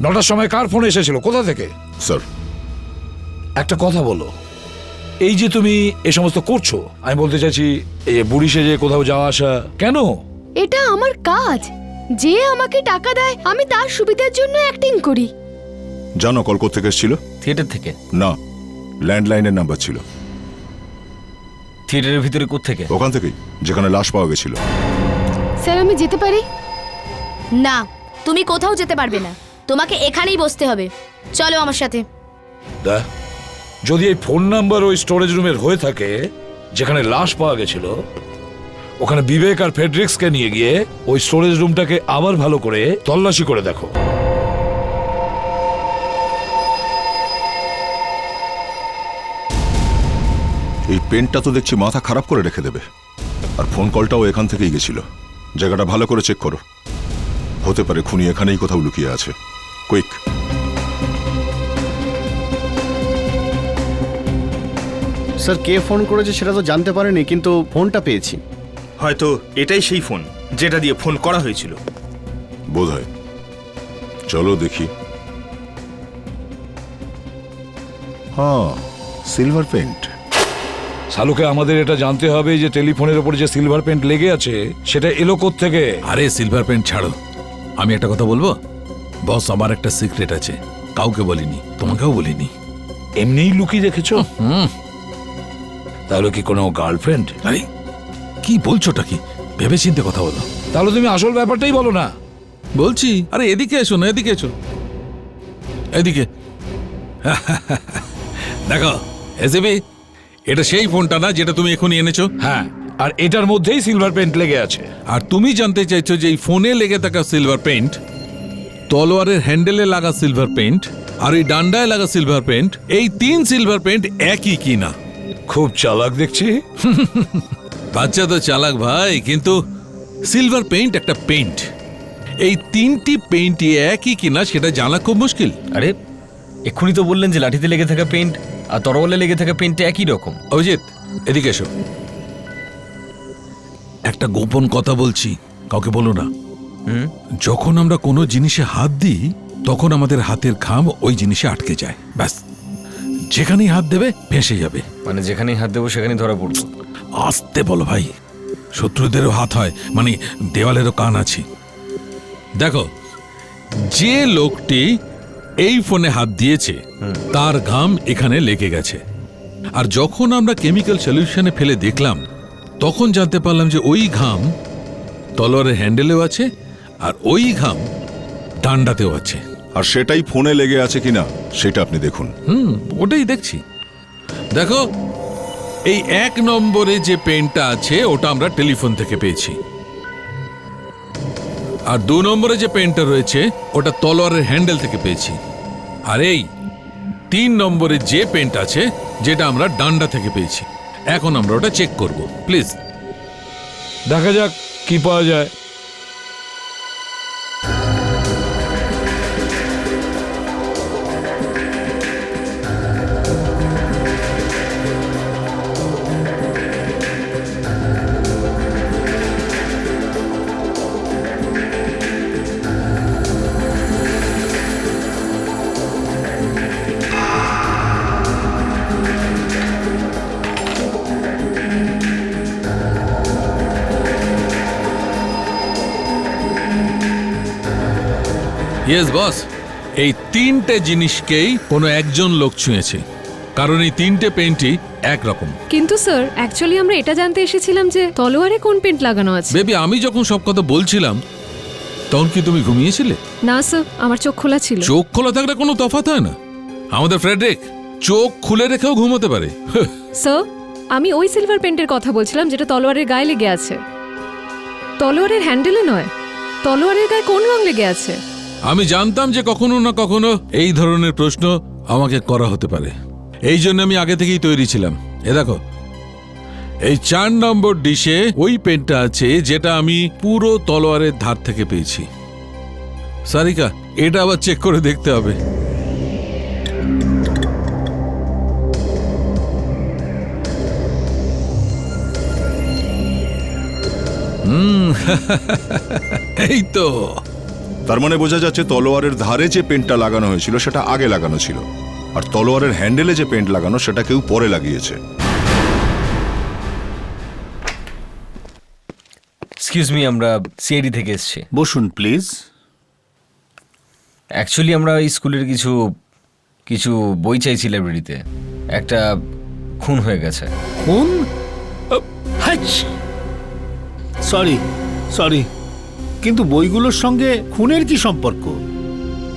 9টার সময় কার ফোন এসেছিল, কোথা থেকে। স্যার, একটা কথা বলো, এই যে তুমি এ সমস্ত করছো, আমি বলতে চাইছি এই যে বুড়ি সেজে কোথাও যাওয়া আসা কেন? এটা আমার কাজ। যে আমাকে টাকা দেয় আমি তার সুবিধার জন্য অ্যাক্টিং করি। জানো কল কোত্থেকে এসেছিল? থিয়েটার থেকে। না, ল্যান্ডলাইনের নাম্বার ছিল। থিয়েটারের ভিতরে কোত্থেকে? ওখান থেকেই, যেখানে লাশ পাওয়া গেছিল। স্যার, আমি যেতে পারি? না, তুমি কোথাও যেতে পারবে না, তোমাকে এখানেই বসতে হবে। চলো আমার সাথে। দা, যদি এই ফোন নাম্বার ওই স্টোরেজ রুমের হয়ে থাকে যেখানে লাশ পাওয়া গেছিল, ওখানে বিবেক আর ফেডরিক্সকে নিয়ে গিয়ে ওই স্টোরেজ রুমটাকে আবার ভালো করে তল্লাশি করে দেখো। এই পেনটা তো দেখছি মাথা খারাপ করে রেখে দেবে। আর ফোন কলটাও এখান থেকেই গেছিল। জায়গাটা ভালো করে চেক করো, হতে পারে খুনি এখানেই কোথাও লুকিয়ে আছে। কুইক। স্যার, কে ফোন করেছে সেটা তো জানতে পারিনি, কিন্তু ফোনটা পেয়েছি। হয়তো এটাই সেই ফোন যেটা দিয়ে ফোন করা হয়েছিল। বোধহয়। চলো দেখি। হ্যাঁ, সিলভার পেন্ট। শালুকে আমাদের এটা জানতে হবে যে টেলিফোনের ওপর যে সিলভার পেন্ট লেগে আছে সেটা এলো থেকে। আরে সিলভার পেন্ট ছাড়ো, আমি একটা কথা বলবো বস, আমার একটা সিক্রেট আছে, কাউকে বলিনি, তোমাকেও বলিনি। এমনিই লুকিয়ে রেখেছো? তাহলে কি কোনো গার্লফ্রেন্ড? আরে কি বলছোটা কি, ভেবে চিন্তে কথা বলো। তাহলে তুমি আসল ব্যাপারটাই বলো না। বলছি, আরে এদিকে এসো না, এদিকে এসো, এদিকে দেখো এসিবি, এটা সেই ফোনটা না যেটা তুমি এখনই এনেছো? হ্যাঁ, আর এটার মধ্যেই সিলভার পেন্ট লেগে আছে। আর তুমি জানতে চাইছো যে এই ফোনে লেগে থাকা সিলভার পেন্ট, তলোয়ারের হ্যান্ডেলে লাগা সিলভার পেন্ট আর এই ডান্ডায় লাগা সিলভার পেন্ট, এই 3 সিলভার পেন্ট একই কি না? খুব চালাক দেখছি। বাচ্চা তো চালাক ভাই, কিন্তু সিলভার পেইন্ট একটা পেইন্ট, এই 3টি পেইন্টই একই কিনা সেটা জানা খুব মুশকিল। আরে এক্ষুনি তো বললেন যে লাঠিতে লেগে থাকা পেন্ট আর তরোয়ালে লেগে থাকা পেন্ট একই রকম। অভিজিৎ এদিকে এসো, একটা গোপন কথা বলছি, কাউকে বলো না। যখন আমরা কোনো জিনিসে হাত দিই তখন আমাদের হাতের ঘাম ওই জিনিসে আটকে যায়, ব্যাস যেখানেই হাত দেবে ভেসে যাবে। মানে যেখানেই হাত দেবো সেখানেই ধরা পড়বো? আসতে বলো ভাই, শত্রুদেরও হাত হয়, মানে দেওয়ালেরও কান আছে। দেখো, যে লোকটি এই ফোনে হাত দিয়েছে তার ঘাম এখানে লেগে গেছে, আর যখন আমরা কেমিক্যাল সলিউশনে ফেলে দেখলাম তখন জানতে পারলাম যে ওই ঘাম তলোয়ারের হ্যান্ডেলেও আছে আর ওই ঘাম ডান্ডাতেও আছে। আর সেটাই ফোনে লেগে আছে কিনা সেটা আপনি দেখুন। ওটাই দেখছি। দেখো, এই 1 নম্বরে যে পেনটা আছে ওটা আমরা টেলিফোন থেকে পেয়েছি, আর 2 নম্বরে যে পেনটা রয়েছে ওটা তলোয়ারের হ্যান্ডেল থেকে পেয়েছি, আর এই 3 নম্বরে যে পেনটা আছে যেটা আমরা ডান্ডা থেকে পেয়েছি। এখন আমরা ওটা চেক করব, প্লিজ দেখা যাক কি পাওয়া যায়। ইয়েস বস, এই 3টে জিনিসকেই কোনো একজন লোক ছুঁয়েছে, কারণ এই 3টে পেন্টই একরকম। কিন্তু স্যার, অ্যাকচুয়ালি আমরা এটা জানতে এসেছিলাম যে তলোয়ারে কোন পেন্ট লাগানো আছে। বেবি, আমি যখন সব কথা বলছিলাম তখন কি তুমি ঘুমিয়েছিলে? না স্যার, আমার চোখ খোলা ছিল। চোখ খোলা থাকলে কোনো তফাৎ হয় না। আমাদের ফ্রেডরিক চোখ খুলে রেখেও ঘুমোতে পারে। স্যার, আমি ওই সিলভার পেন্টের কথা বলছিলাম যেটা তলোয়ারের গায়ে লেগে আছে, তলোয়ারের হ্যান্ডেলে নয়। তলোয়ারের গায়ে কোন রং লেগে আছে? আমি জানতাম যে কখনো না কখনো এই ধরনের প্রশ্ন আমাকে করা হতে পারে, এই জন্য আমি আগে থেকেই তৈরি ছিলাম। এ দেখো, এই 4 নম্বর ডিশে ওই পেনটা আছে যেটা আমি পুরো তলোয়ারের ধার থেকে পেয়েছি। সারিকা, এটা আবার চেক করে দেখতে হবে। এই তো, তার মানে বোঝা যাচ্ছে তলোয়ারের ধারে যে পেন্টটা লাগানো হয়েছিল সেটা আগে লাগানো ছিল, আর তলোয়ারের হ্যান্ডেলে যে পেন্ট লাগানো সেটা কেউ পরে লাগিয়েছে। এক্সকিউজ মি, আমরা সিআইডি থেকে এসেছি। বসুন প্লিজ। অ্যাকচুয়ালি আমরা এই স্কুলের কিছু বই চাইছি লাইব্রেরিতে। একটা খুন হয়ে গেছে। খুন? সরি, কিন্তু বইগুলোর সঙ্গে খুনের কি সম্পর্ক?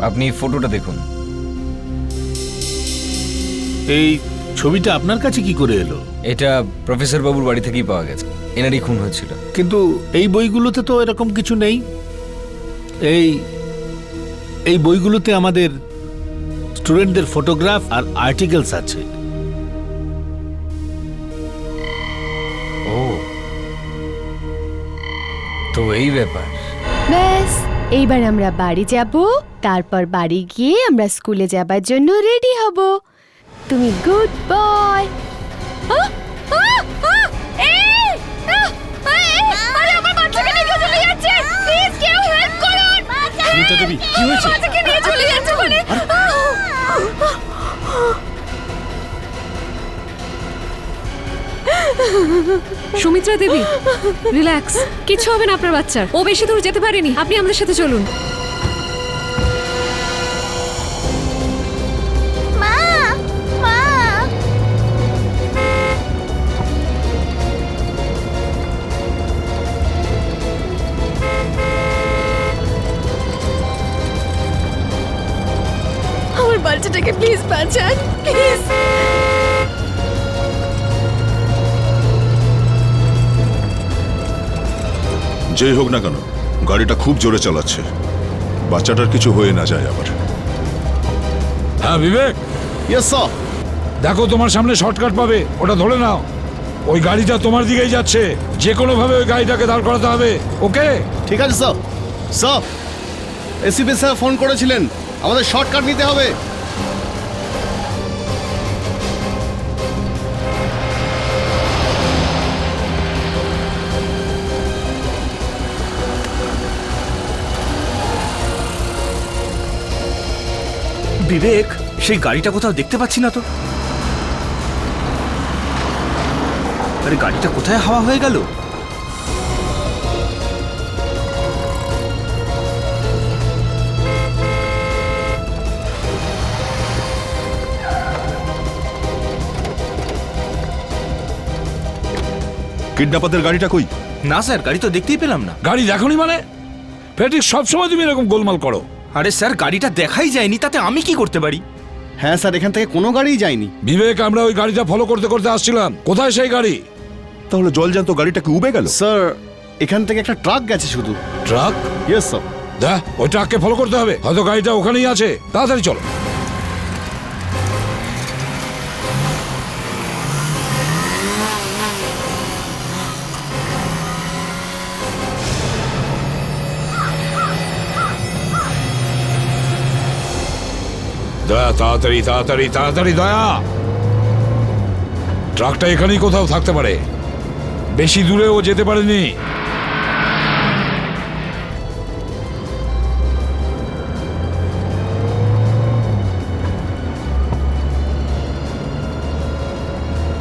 আপনি ফটোটা দেখুন। এই ছবিটা আপনার কাছে কি করে এলো? এটা প্রফেসর বাবুর বাড়ি থেকেই পাওয়া গেছে, এনারই খুন হয়েছিল। কিন্তু এই বইগুলোতে তো এরকম কিছু নেই। এই বইগুলোতে আমাদের স্টুডেন্টদের ফটোগ্রাফ আর আর্টিকেলস আছে। ও, তো এই ব্যাপার। ব্যাস, এইবার আমরা বাড়ি যাব, তারপর বাড়ি গিয়ে আমরা স্কুলে যাবার জন্য রেডি হব। তুমি গুড বয়। কি হয়েছে? সুভদ্রা দেবী রিল্যাক্স, কিছু হবে না আপনার বাচ্চার। ও বেশি দূর যেতে পারেনি, আপনি আমাদের সাথে চলুন। মা মা আমার বাচ্চাটাকে প্লিজ বাঁচান, প্লিজ। যেই হোক না কেন গাড়িটা খুব জোরে চালাচ্ছে, বাচ্চাটার কিছু হয়ে না যায় আবার। হ্যাঁ বিবেক, ইয়েস স্যার। দেখো তোমার সামনে শর্টকাট পাবে, ওটা ধরে নাও। ওই গাড়িটা তোমার দিকেই যাচ্ছে, যে কোনো ভাবে ওই গাড়িটাকে দাঁড় করাতে হবে। ওকে? ঠিক আছে sir. Sir, ACP sir phone করেছিলেন, আমাদের শর্টকাট নিতে হবে। বিবেক, সেই গাড়িটা কোথাও দেখতে পাচ্ছি না তো। আরে গাড়িটা কোথায় হাওয়া হয়ে গেল? কিডন্যাপারদের গাড়িটা কই? না স্যার, গাড়ি তো দেখতেই পেলাম না। গাড়ি দেখোনি মানে? ফেটিক, সবসময় তুমি এরকম গোলমাল করো। আরে স্যার, গাড়িটা দেখাই যায়নি, তাতে আমি কি করতে পারি? হ্যাঁ স্যার, এখান থেকে কোনো গাড়িই যায়নি। বিবেক, আমরা ওই গাড়িটা ফলো করতে করতে আসছিলাম। কোথায় সেই গাড়ি? তাহলে জলজান্ত গাড়িটা কি উবে গেল? স্যার, এখান থেকে একটা ট্রাক গেছে শুধু। ট্রাক? Yes sir. দেখ, ওই ট্রাককে ফলো করতে হবে, হয়তো গাড়িটা ওখানেই আছে। তাড়াতাড়ি চলো। দয়া, তাড়াতাড়ি তাড়াতাড়ি তাড়াতাড়ি দয়া। ট্রাকটা এখানেই কোথাও থাকতে পারে, বেশি দূরে ও যেতে পারেনি।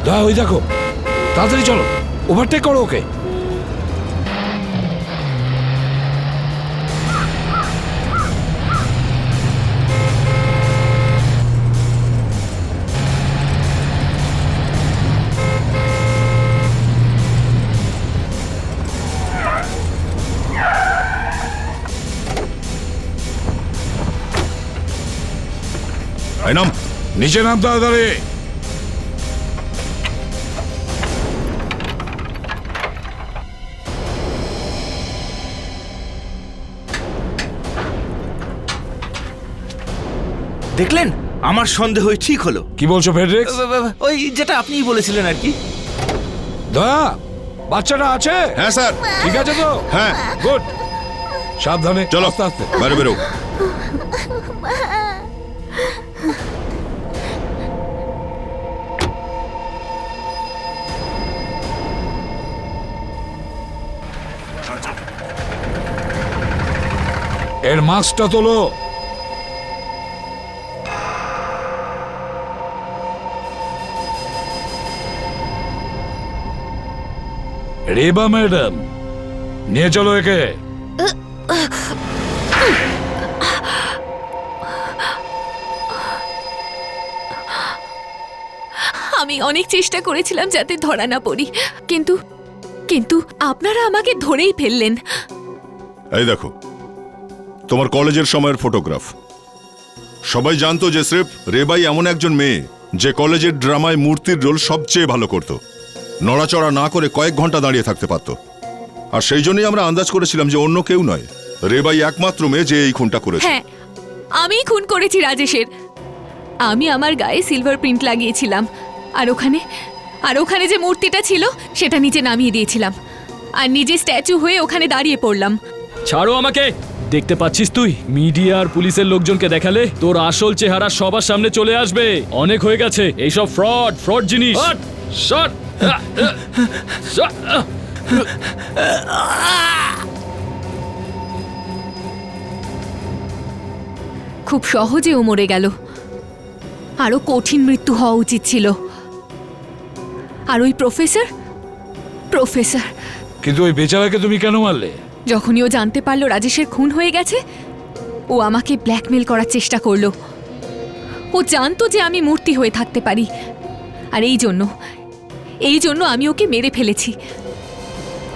দয়া, ওই দেখো, তাড়াতাড়ি চলো, ওভারটেক করো ওকে। নাম, নিচে নাম তাড়াতাড়ি। দেখলেন, আমার সন্দেহ ঠিক হলো। কি বলছো ফেডরিক্স? ওই যেটা আপনিই বলেছিলেন আর কি। দয়া, বাচ্চাটা আছে? হ্যাঁ স্যার। ঠিক আছে তো? হ্যাঁ। গুড। সাবধানে, চলো আস্তে আস্তে বাইরে বেরো। এর মাস্কটা তোলো। রেবা ম্যাডাম, নিয়ে চলো একে। আমি অনেক চেষ্টা করেছিলাম যাতে ধরা না পড়ি, কিন্তু কিন্তু আপনারা আমাকে ধরেই ফেললেন। এই দেখো, তোমার কলেজের সময়ের ফটোগ্রাফ। সবাই জানতো যে স্রেফ রেবাই এমন একজন মেয়ে যে কলেজের ড্রামায় মূর্তির রোল সবচেয়ে ভালো করত, নড়াচড়া না করে কয়েক ঘন্টা দাঁড়িয়ে থাকতে পারত। আর সেই জন্যই আমরা আন্দাজ করেছিলাম যে অন্য কেউ নয়, রেবাই একমাত্র মেয়ে যে এই খুনটা করেছে। হ্যাঁ, আমি খুন করেছি রাজেশের। আমি আমার গায়ে সিলভার প্রিন্ট লাগিয়েছিলাম, আর ওখানে যে মূর্তিটা ছিল সেটা নিচে নামিয়ে দিয়েছিলাম, আর নিজে স্ট্যাচু হয়ে ওখানে দাঁড়িয়ে পড়লাম। ছাড়ো আমাকে। দেখতে পাচ্ছিস তুই, মিডিয়া আর পুলিশের লোকজনকে দেখালে তোর আসল চেহারা সবার সামনে চলে আসবে। অনেক হয়ে গেছে এইসব ফ্রড জিনিস। শট! খুব সহজে ও মরে গেল, আরো কঠিন মৃত্যু হওয়া উচিত ছিল। আর ওই প্রফেসর প্রফেসর। কিন্তু ওই বেচারাকে তুমি কেন মারলে? যখনই ও জানতে পারলো রাজেশের খুন হয়ে গেছে, ও আমাকে ব্ল্যাকমেল করার চেষ্টা করলো। ও জানতো যে আমি মূর্তি হয়ে থাকতে পারি, আর এই জন্য আমি ওকে মেরে ফেলেছি।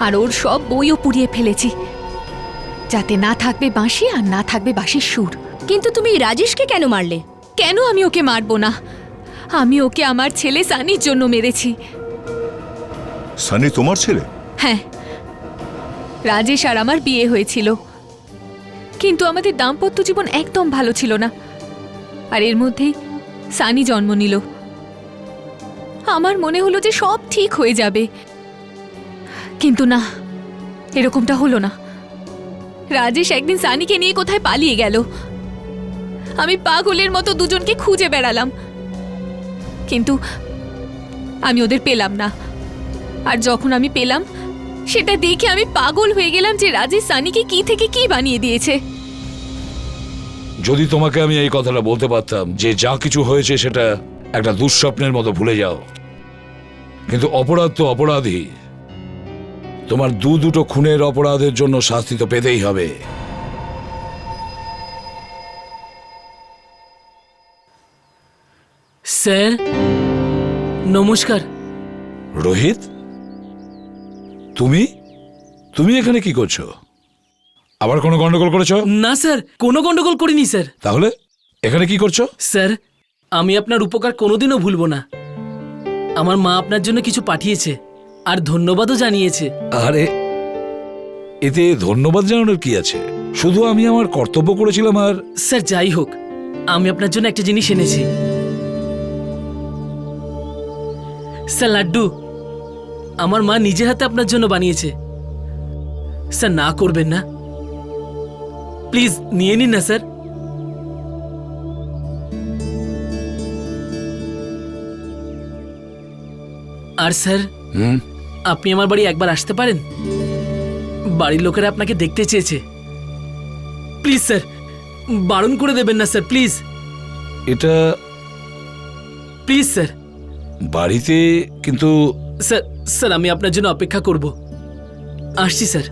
আর ওর সব বইও পুড়িয়ে ফেলেছি, যাতে না থাকবে বাঁশি আর না থাকবে বাঁশির সুর। কিন্তু তুমি রাজেশকে কেন মারলে? কেন আমি ওকে মারবো না? আমি ওকে আমার ছেলে সানির জন্য মেরেছি। সানি তোমার ছেলে? হ্যাঁ, রাজেশ আর আমার বিয়ে হয়েছিল, কিন্তু আমাদের দাম্পত্য জীবন একদম ভালো ছিল না। আর এর মধ্যেই সানি জন্ম নিল। আমার মনে হলো যে সব ঠিক হয়ে যাবে, কিন্তু না, এরকমটা হলো না। রাজেশ একদিন সানিকে নিয়ে কোথায় পালিয়ে গেল। আমি পাগলের মতো দুজনকে খুঁজে বেড়ালাম, কিন্তু আমি ওদের পেলাম না। আর যখন আমি পেলাম, সেটা দেখে আমি পাগল হয়ে গেলাম যে রাজেশ সানিকে কি থেকে কি বানিয়ে দিয়েছে। যদি তোমাকে আমি এই কথাটা বলতে পারতাম যে যা কিছু হয়েছে সেটা একটা দুঃস্বপ্নের মতো ভুলে যাও, কিন্তু অপরাধ তো অপরাধী। তোমার দুটো খুনের অপরাধের জন্য শাস্তি তো পেতেই হবে। স্যার নমস্কার। রোহিত, তুমি তুমি এখানে কি করছো? আবার কোনো গন্ডগোল করেছো? না স্যার, কোনো গন্ডগোল করিনি স্যার। তাহলে এখানে কি করছো? স্যার, আমি আপনার উপকার কোনোদিনও ভুলবো না। আমার মা আপনার জন্য কিছু পাঠিয়েছে আর ধন্যবাদও জানিয়েছে। আরে এতে ধন্যবাদ জানানোর কি আছে? শুধু আমি আমার কর্তব্য করেছিলাম। আর স্যার যাই হোক, আমি আপনার জন্য একটা জিনিস এনেছি। স্যার লাড্ডু, আমার মা নিজে হাতে আপনার জন্য বানিয়েছে। স্যার না করবেন না, প্লিজ নিয়ে নিন না স্যার। আর স্যার, আপনি আমার বাড়ি একবার আসতে পারেন? বাড়ির লোকেরা আপনাকে দেখতে চেয়েছে। প্লিজ স্যার, বারণ করে দেবেন না স্যার, প্লিজ। এটা প্লিজ স্যার। বাড়িতে কিন্তু স্যার, স্যার আমি আপনার জন্য অপেক্ষা করব। আসছি স্যার।